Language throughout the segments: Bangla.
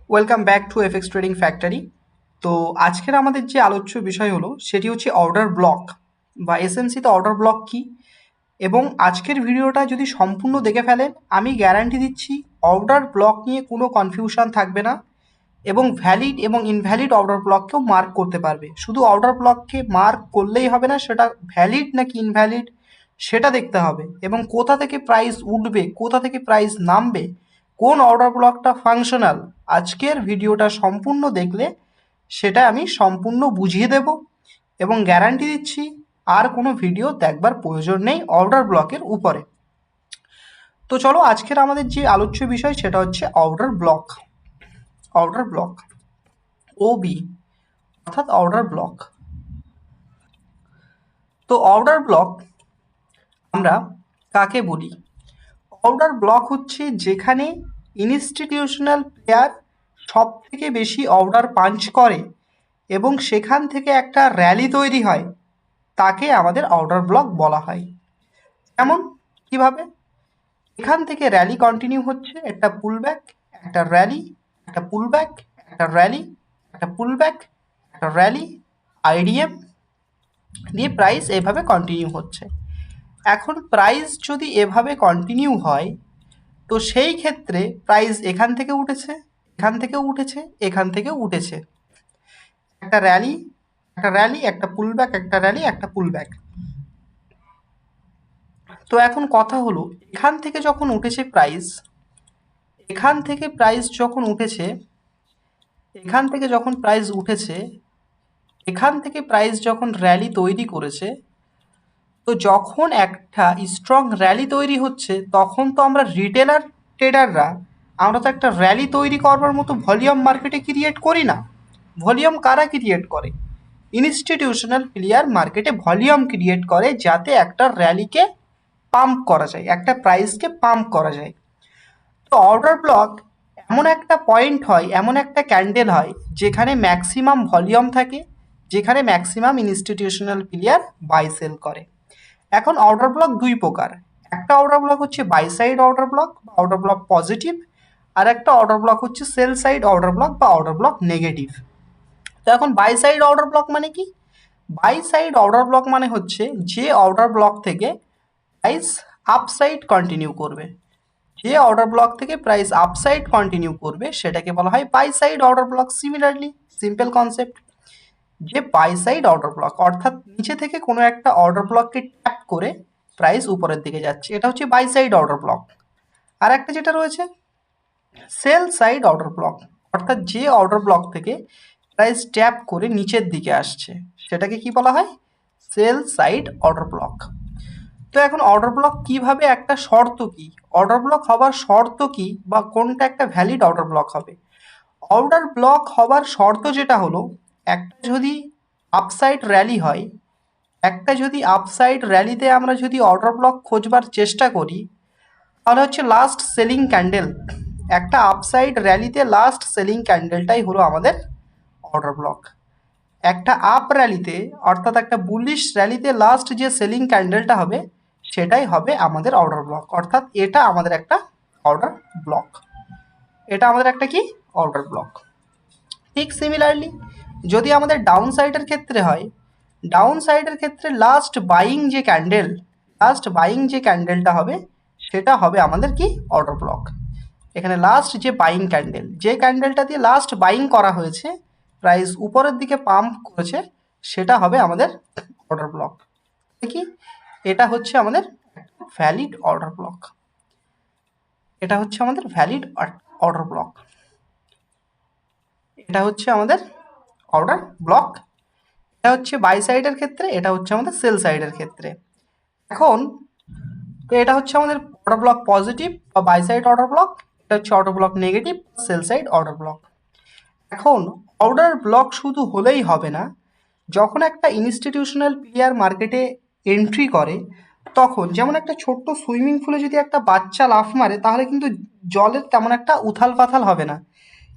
Welcome back to FX trading factory. তো আজকের আমাদের যে আলোচ্য বিষয় হলো সেটি হচ্ছে অর্ডার ব্লক বা এসএনসিতে অর্ডার ব্লক কী। এবং আজকের ভিডিওটা যদি সম্পূর্ণ দেখে ফেলেন আমি গ্যারান্টি দিচ্ছি অর্ডার ব্লক নিয়ে কোনো কনফিউশন থাকবে না এবং ভ্যালিড এবং ইনভ্যালিড অর্ডার ব্লককেও মার্ক করতে পারবে। শুধু অর্ডার ব্লককে মার্ক করলেই হবে না, সেটা ভ্যালিড নাকি ইনভ্যালিড সেটা দেখতে হবে এবং কোথা থেকে প্রাইস উঠবে কোথা থেকে প্রাইস নামবে, কোন অর্ডার ব্লকটা ফাংশনাল, আজকের ভিডিওটা সম্পূর্ণ দেখলে সেটা আমি সম্পূর্ণ বুঝিয়ে দেব এবং গ্যারান্টি দিচ্ছি আর কোনো ভিডিও দেখবার প্রয়োজন নেই অর্ডার ব্লকের উপরে। তো চলো আজকের আমাদের যে আলোচ্য বিষয় সেটা হচ্ছে order block. Order block OB অর্থাৎ অর্ডার ব্লক। তো অর্ডার ব্লক আমরা কাকে বলি? অর্ডার ব্লক হচ্ছে যেখানে ইনস্টিটিউশনাল প্লেয়ার সব থেকে বেশি অর্ডার পাঞ্চ করে এবং সেখান থেকে একটা র্যালি তৈরি হয়, তাকে আমাদের অর্ডার ব্লক বলা হয়। যেমন কিভাবে এখান থেকে র্যালি কন্টিনিউ হচ্ছে, একটা পুলব্যাক, একটা র্যালি, একটা পুলব্যাক, একটা র্যালি, একটা পুলব্যাক, একটা র্যালি, আইডিএম দিয়ে প্রাইস এভাবে কন্টিনিউ হচ্ছে। এখন প্রাইস যদি এভাবে কন্টিনিউ হয় তো সেই ক্ষেত্রে প্রাইস এখান থেকে উঠেছে, এখান থেকেও উঠেছে, এখান থেকেও উঠেছে, একটা র্যালি, একটা র্যালি, একটা পুলব্যাক, একটা র্যালি, একটা পুলব্যাক। তো এখন কথা হলো এখান থেকে যখন উঠেছে প্রাইস, এখান থেকে প্রাইস যখন উঠেছে, এখান থেকে যখন প্রাইস উঠেছে, এখান থেকে প্রাইস যখন র্যালি তৈরি করেছে, তো যখন একটা স্ট্রং র্যালি তৈরি হচ্ছে তখন তো আমরা রিটেলার ট্রেডাররা আমরা তো একটা র্যালি তৈরি করবার মতো ভলিউম মার্কেটে ক্রিয়েট করি না। ভলিউম কারা ক্রিয়েট করে? ইনস্টিটিউশনাল প্লেয়ার মার্কেটে ভলিউম ক্রিয়েট করে যাতে একটা র্যালিকে পাম্প করা যায়, একটা প্রাইসকে পাম্প করা যায়। তো অর্ডার ব্লক এমন একটা পয়েন্ট হয়, এমন একটা ক্যান্ডেল হয় যেখানে ম্যাক্সিমাম ভলিউম থাকে, যেখানে maximum institutional player buy sell করে। এখন অর্ডার ব্লক দুই প্রকার, একটা অর্ডার ব্লক হচ্ছে বাই সাইড অর্ডার ব্লক বা অর্ডার ব্লক পজিটিভ, আর একটা অর্ডার ব্লক হচ্ছে সেল সাইড অর্ডার ব্লক বা অর্ডার ব্লক নেগেটিভ। তো এখন বাই সাইড অর্ডার ব্লক মানে কি? বাই সাইড অর্ডার ব্লক মানে হচ্ছে যে অর্ডার ব্লক থেকে প্রাইস আপসাইড কন্টিনিউ করবে, যে অর্ডার ব্লক থেকে প্রাইস আপসাইড কন্টিনিউ করবে সেটাকে বলা হয় buy side order block. Similarly simple concept, যে বাই সাইড অর্ডার ব্লক অর্থাৎ নিচে থেকে কোনো একটা অর্ডার ব্লককে ট্যাপ করে প্রাইস উপরের দিকে যাচ্ছে, এটা হচ্ছে বাই সাইড অর্ডার ব্লক। আর একটা যেটা রয়েছে সেল সাইড অর্ডার ব্লক, অর্থাৎ যে অর্ডার ব্লক থেকে প্রাইস ট্যাপ করে নিচের দিকে আসছে সেটাকে কি বলা হয়? Sell side order block. তো এখন অর্ডার ব্লক কিভাবে, একটা শর্ত কি, অর্ডার ব্লক হবার শর্ত কি বা কোনটা একটা ভ্যালিড অর্ডার ব্লক হবে? অর্ডার ব্লক হবার শর্ত যেটা হলো, একটা যদি আপসাইড র্যালি হয়, একটা যদি আপসাইড র্যালিতে আমরা যদি অর্ডার ব্লক খোঁজবার চেষ্টা করি তাহলে হচ্ছে লাস্ট সেলিং ক্যান্ডেল। একটা আপসাইড র্যালিতে লাস্ট সেলিং ক্যান্ডেলটাই হলো আমাদের অর্ডার ব্লক। একটা আপ র্যালিতে অর্থাৎ একটা বুলিশ র্যালিতে লাস্ট যে সেলিং ক্যান্ডেলটা হবে সেটাই হবে আমাদের অর্ডার ব্লক, অর্থাৎ এটা আমাদের একটা অর্ডার ব্লক। এটা আমাদের একটা কি অর্ডার ব্লক। ঠিক সিমিলারলি যদি আমাদের ডাউন সাইডের ক্ষেত্রে হয়, ডাউন সাইডের ক্ষেত্রে লাস্ট বাইং যে ক্যান্ডেল, লাস্ট বাইং যে ক্যান্ডেলটা হবে সেটা হবে আমাদের কি অর্ডার ব্লক। এখানে লাস্ট যে বাইং ক্যান্ডেল, যে ক্যান্ডেলটা দিয়ে লাস্ট বাইং করা হয়েছে, প্রাইস উপরের দিকে পাম্প করেছে, সেটা হবে আমাদের অর্ডার ব্লক। দেখি, এটা হচ্ছে আমাদের ভ্যালিড অর্ডার ব্লক, এটা হচ্ছে আমাদের ভ্যালিড অর্ডার ব্লক, এটা হচ্ছে আমাদের অর্ডার ব্লক। এটা হচ্ছে বাই সাইডের ক্ষেত্রে, এটা হচ্ছে আমাদের সেল সাইডের ক্ষেত্রে। এখন তো এটা হচ্ছে আমাদের অর্ডার ব্লক পজিটিভ বা বাই সাইড অর্ডার ব্লক, এটা হচ্ছে order block negative sell side order block. এখন অর্ডার ব্লক শুধু হলেই হবে না, যখন একটা ইনস্টিটিউশনাল প্লেয়ার মার্কেটে এন্ট্রি করে তখন যেমন একটা ছোট্ট সুইমিং পুলে যদি একটা বাচ্চা লাফ মারে তাহলে কিন্তু জলের তেমন একটা উথাল পাথাল হবে না,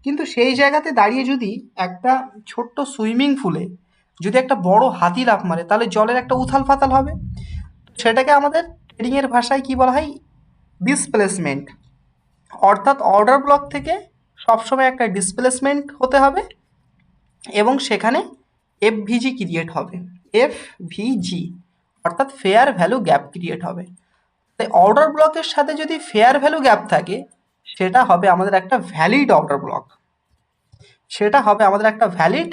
কিন্তু সেই জায়গাতে দাঁড়িয়ে যদি একটা ছোট্ট সুইমিং পুলে যদি একটা বড় হাতি লাফ মারে তাহলে জলের একটা উথাল পাথাল হবে। সেটাকে আমাদের ট্রেডিংয়ের ভাষায় কি বলা হয়? ডিসপ্লেসমেন্ট। অর্থাৎ অর্ডার ব্লক থেকে সবসময় একটা ডিসপ্লেসমেন্ট হতে হবে এবং সেখানে এফভিজি ক্রিয়েট হবে, এফভিজি অর্থাৎ ফেয়ার ভ্যালু গ্যাপ ক্রিয়েট হবে। তাই অর্ডার ব্লকের সাথে যদি ফেয়ার ভ্যালু গ্যাপ থাকে সেটা হবে আমাদের একটা ভ্যালিড অর্ডার ব্লক, সেটা হবে আমাদের একটা ভ্যালিড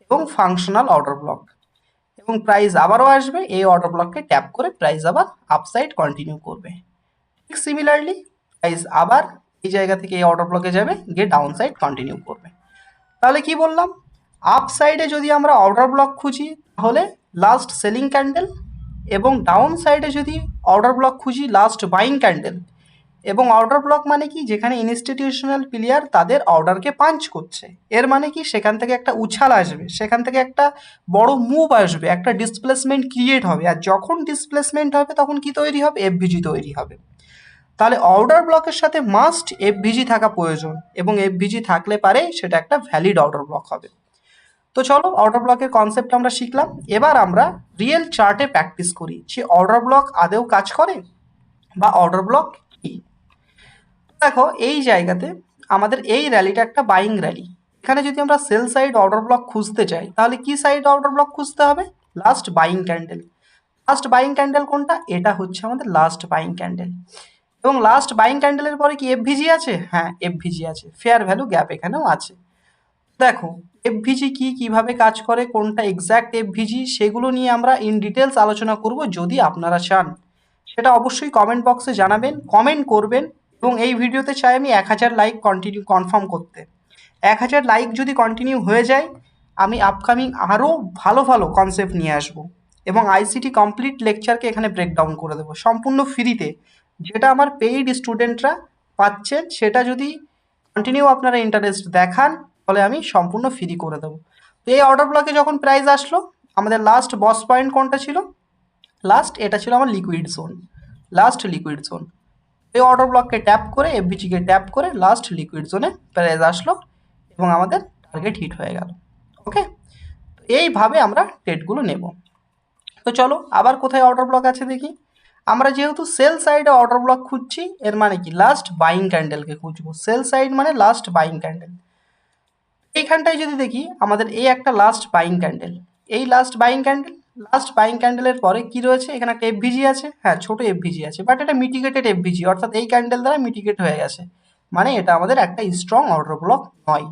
এবং ফাংশনাল অর্ডার ব্লক। এবং প্রাইস আবারও আসবে, এই অর্ডার ব্লককে ট্যাপ করে প্রাইস আবার আপসাইড কন্টিনিউ করবে। ঠিক সিমিলারলি প্রাইস আবার এই জায়গা থেকে এই অর্ডার ব্লকে যাবে, গিয়ে ডাউন সাইড কন্টিনিউ করবে। তাহলে কি বললাম, আপ সাইডে যদি আমরা অর্ডার ব্লক খুঁজি তাহলে লাস্ট সেলিং ক্যান্ডেল, এবং ডাউন সাইডে যদি অর্ডার ব্লক খুঁজি লাস্ট বাইং ক্যান্ডেল। এবং অর্ডার ব্লক মানে কি, যেখানে ইনস্টিটিউশনাল প্লেয়ার তাদের অর্ডারকে পাঞ্চ করছে, এর মানে কি সেখান থেকে একটা উছাল আসবে, সেখান থেকে একটা বড় মুভ আসবে, একটা ডিসপ্লেসমেন্ট ক্রিয়েট হবে। আর যখন ডিসপ্লেসমেন্ট হবে তখন কি তৈরি হবে, এফভিজি তৈরি হবে। তাহলে অর্ডার ব্লকের সাথে মাস্ট এফভিজি থাকা প্রয়োজন, এবং এফভিজি থাকলে পারে সেটা একটা ভ্যালিড অর্ডার ব্লক হবে। তো চলো অর্ডার ব্লকের কনসেপ্ট আমরা শিখলাম, এবার আমরা রিয়েল চার্টে প্র্যাকটিস করি যে অর্ডার ব্লক আদেও কাজ করে বা অর্ডার ব্লক কি। দেখো এই জায়গাতে আমাদের এই র্যালিটা একটা বাইং র্যালি, এখানে যদি আমরা সেল সাইড অর্ডার ব্লক খুঁজতে চাই তাহলে কি সাইড অর্ডার ব্লক খুঁজতে হবে, last buying candle. Last buying candle কোনটা, এটা হচ্ছে আমাদের লাস্ট বাইং ক্যান্ডেল। এবং লাস্ট বাইং ক্যান্ডেলের পরে কি এফভিজি আছে, হ্যাঁ এফভিজি আছে, ফেয়ার ভ্যালু গ্যাপ এখানেও আছে। দেখো এফভিজি কি, কিভাবে কাজ করে, কোনটা এক্স্যাক্ট এফভিজি, সেগুলো নিয়ে আমরা ইন ডিটেলস আলোচনা করব। যদি আপনারা চান সেটা অবশ্যই কমেন্ট বক্সে জানাবেন, কমেন্ট করবেন। এবং এই ভিডিওতে চাই আমি 1000 লাইক কনফার্ম করতে। 1000 লাইক যদি কন্টিনিউ হয়ে যায় আমি আপকামিং আরও ভালো ভালো কনসেপ্ট নিয়ে আসব, এবং আইসিটি কমপ্লিট লেকচারকে এখানে ব্রেকডাউন করে দেবো সম্পূর্ণ ফ্রিতে। যেটা আমার পেইড স্টুডেন্টরা পাচ্ছেন সেটা যদি কন্টিনিউ আপনারা ইন্টারেস্ট দেখান তাহলে আমি সম্পূর্ণ ফ্রি করে দেবো। তো এই অর্ডার ব্লকে যখন প্রাইস আসলো, আমাদের লাস্ট বস পয়েন্ট কোনটা ছিল, লাস্ট এটা ছিল আমার liquid zone, last liquid zone. এই অর্ডার ব্লককে ট্যাপ করে এফবিজিকে ট্যাপ করে লাস্ট লিকুইড জোনে প্রাইস আসলো এবং আমাদের টার্গেট হিট হয়ে গেল। ওকে, এইভাবে আমরা ট্রেডগুলো নেব। তো চলো আবার কোথায় অর্ডার ব্লক আছে দেখি। আমরা যেহেতু সেল সাইডে অর্ডার ব্লক খুঁজছি, এর মানে কি লাস্ট বাইং ক্যান্ডেলকে খুঁজবো। সেল সাইড মানে লাস্ট বাইং ক্যান্ডেল। এইখানটায় যদি দেখি আমাদের এই একটা লাস্ট বাইং ক্যান্ডেল, এই last buying candle, last buying ক্যান্ডেলের পরে কি রয়েছে, এখানে একটা এফভিজি আছে, হ্যাঁ ছোট এফভিজি আছে, বাট এটা মিটিগেটেড এফভিজি, অর্থাৎ এই ক্যান্ডেল দ্বারা মিটিগেট হয়ে গেছে, মানে এটা আমাদের একটা স্ট্রং অর্ডার ব্লক নয়।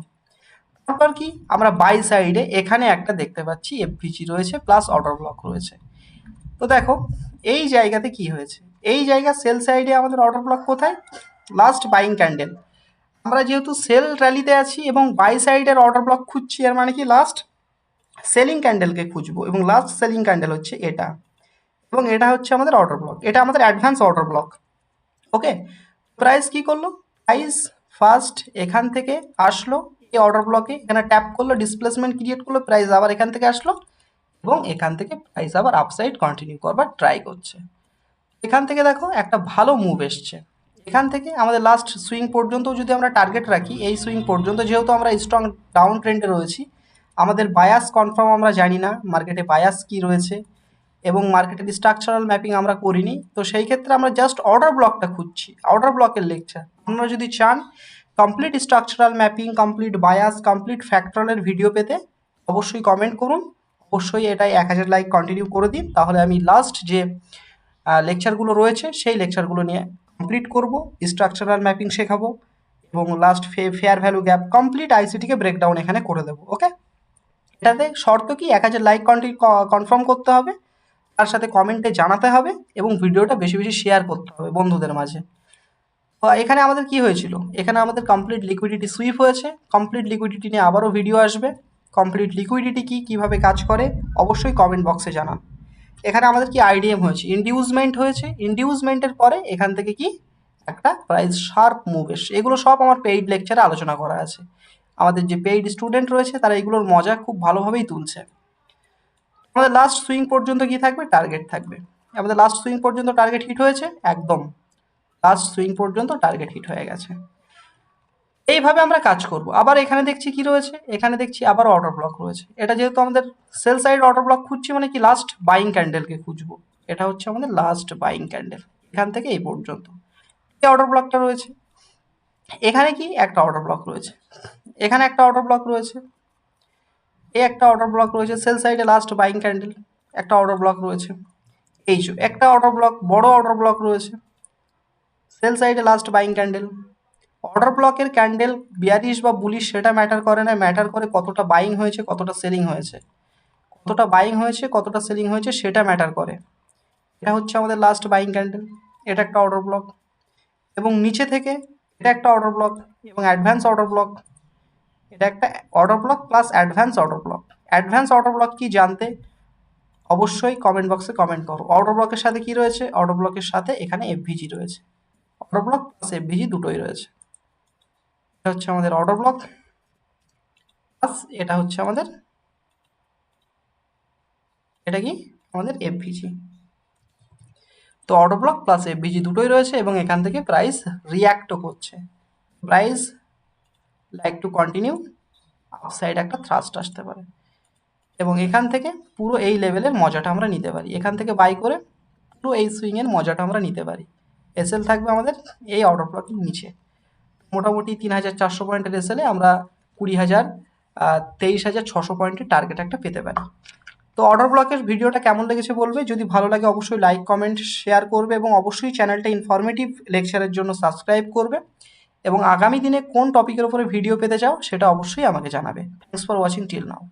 তারপর কি, আমরা বাই সাইডে এখানে একটা দেখতে পাচ্ছি এফভিজি রয়েছে প্লাস অর্ডার ব্লক রয়েছে। তো দেখো এই জায়গাতে কি হয়েছে, এই জায়গা সেল সাইডে আমাদের অর্ডার ব্লক কোথায়, লাস্ট বাইং ক্যান্ডেল। আমরা যেহেতু সেল র্যালিতে আছি এবং বাই সাইডের অর্ডার ব্লক খুঁজছি, এর মানে কি লাস্ট সেলিং ক্যান্ডেলকে খুঁজবো, এবং লাস্ট সেলিং ক্যান্ডেল হচ্ছে এটা, এবং এটা হচ্ছে আমাদের অর্ডার ব্লক, এটা আমাদের অ্যাডভান্স অর্ডার ব্লক। ওকে, প্রাইস কি করলো, প্রাইস ফার্স্ট এখান থেকে আসলো এই অর্ডার ব্লকে, এখানে ট্যাপ করলো, ডিসপ্লেসমেন্ট ক্রিয়েট করলো, প্রাইস আবার এখান থেকে আসলো এবং এখান থেকে প্রাইস আবার আপসাইড কন্টিনিউ করবার ট্রাই করছে। এখান থেকে দেখো একটা ভালো মুভ এসছে, এখান থেকে আমাদের লাস্ট সুইং পর্যন্ত যদি আমরা টার্গেট রাখি, এই সুইং পর্যন্ত যেহেতু আমরা স্ট্রং ডাউন ট্রেন্ডে রয়েছি, আমাদের বায়াস কনফার্ম আমরা জানি না মার্কেটে বায়াস কি রয়েছে, এবং মার্কেটের স্ট্রাকচারাল ম্যাপিং আমরা করিনি, তো সেই ক্ষেত্রে আমরা জাস্ট অর্ডার ব্লকটা খুঁজছি, অর্ডার ব্লকের লেকচার। আপনারা যদি চান complete structural mapping, complete bias, complete ফ্যাক্টরালের ভিডিও পেতে অবশ্যই কমেন্ট করুন, অবশ্যই এটাই 1000 লাইক কন্টিনিউ করে দিন, তাহলে আমি লাস্ট যে লেকচারগুলো রয়েছে সেই লেকচারগুলো নিয়ে কমপ্লিট করব, স্ট্রাকচারাল ম্যাপিং শেখাবো এবং last fair value gap complete আইসিটিকে ব্রেকডাউন এখানে করে দেবো। ওকে, এটাতে শর্ত কি 1000 লাইক কনফার্ম করতে হবে, তার সাথে কমেন্টে জানাতে হবে এবং ভিডিওটা বেশি বেশি শেয়ার করতে হবে বন্ধুদের মাঝে। তো এখানে আমাদের কি হয়েছিল, এখানে আমাদের কমপ্লিট লিকুইডিটি সুইপ হয়েছে, কমপ্লিট লিকুইডিটি নিয়ে আবারও ভিডিও আসবে। কমপ্লিট লিকুইডিটি কি, কীভাবে কাজ করে অবশ্যই কমেন্ট বক্সে জানান। এখানে আমাদের কি আইডিএম হয়েছে, ইনডিউসমেন্ট হয়েছে, ইনডিউসমেন্টের পরে এখান থেকে কি একটা প্রাইস শার্প মুভ এসছে, এগুলো সব আমার পেইড লেকচারে আলোচনা করা আছে। আমাদের যে পেইড স্টুডেন্ট রয়েছে তারা এগুলোর মজা খুব ভালোভাবেই তুলছে। আমাদের লাস্ট সুইং পর্যন্ত কি থাকবে, টার্গেট থাকবে। আমাদের লাস্ট সুইং পর্যন্ত টার্গেট হিট হয়েছে, একদম লাস্ট সুইং পর্যন্ত টার্গেট হিট হয়ে গেছে। এইভাবে আমরা কাজ করব। আবার এখানে দেখছি কি রয়েছে, এখানে দেখছি আবার অর্ডার ব্লক রয়েছে, এটা যেহেতু আমাদের সেল সাইড অর্ডার ব্লক খুঁজছি মানে কি লাস্ট বাইং ক্যান্ডেলকে খুঁজবো, এটা হচ্ছে আমাদের লাস্ট বাইং ক্যান্ডেল, এখান থেকে এই পর্যন্ত এই অর্ডার ব্লকটা রয়েছে। এখানে কি একটা অর্ডার ব্লক রয়েছে, এখানে একটা অর্ডার ব্লক রয়েছে, একটা অর্ডার ব্লক রয়েছে, সেল সাইডে লাস্ট বাইং ক্যান্ডেল একটা অর্ডার ব্লক রয়েছে, এই যে একটা অর্ডার ব্লক, বড় অর্ডার ব্লক রয়েছে, সেল সাইডে লাস্ট বাইং ক্যান্ডেল। অর্ডার ব্লকের ক্যান্ডেল বিয়ারিশ বা বুলিশ সেটা ম্যাটার করে না, ম্যাটার করে কতটা বাইং হয়েছে কতটা সেলিং হয়েছে, কতটা বাইং হয়েছে কতটা সেলিং হয়েছে সেটা ম্যাটার করে। এটা হচ্ছে আমাদের লাস্ট বাইং ক্যান্ডেল, এটা একটা অর্ডার ব্লক, এবং নিচে থেকে এটা একটা অর্ডার ব্লক এবং অ্যাডভান্স অর্ডার ব্লক, এটা একটা order block plus advance order block. Advance order block কি জানতে অবশ্যই কমেন্ট বক্সে কমেন্ট করো। অর্ডার ব্লকের সাথে কি রয়েছে, অর্ডার ব্লকের সাথে এখানে এফভিজি রয়েছে, অর্ডার ব্লক প্লাস এফভিজি দুটোই রয়েছে। এটা হচ্ছে আমাদের অর্ডার ব্লক প্লাস এটা হচ্ছে আমাদের, এটা কি আমাদের এফভিজি। তো অর্ডার ব্লক প্লাস এফভিজি দুটোই রয়েছে এবং এখান থেকে প্রাইস রিঅ্যাক্টও করছে। Price like to continue, upside একটা থ্রাস্ট আসতে পারে এবং এখান থেকে পুরো এই লেভেলের মজাটা আমরা নিতে পারি, এখান থেকে বাই করে পুরো এই সুইংয়ের মজাটা আমরা নিতে পারি। এসএল থাকবে আমাদের এই অর্ডার ব্লকের নিচে, মোটামুটি 3,400 পয়েন্টের এসএলে আমরা 20,000 23,600 পয়েন্টের টার্গেট একটা পেতে পারি। তো অর্ডার ব্লকের ভিডিওটা কেমন লেগেছে বলবে, যদি ভালো লাগে অবশ্যই লাইক কমেন্ট শেয়ার করবে এবং অবশ্যই চ্যানেলটা ইনফরমেটিভ লেকচারের জন্য সাবস্ক্রাইব করবে এবং আগামী দিনে কোন টপিকের উপরে ভিডিও পেতে চাও সেটা অবশ্যই আমাকে জানাবে। Thanks for watching till now.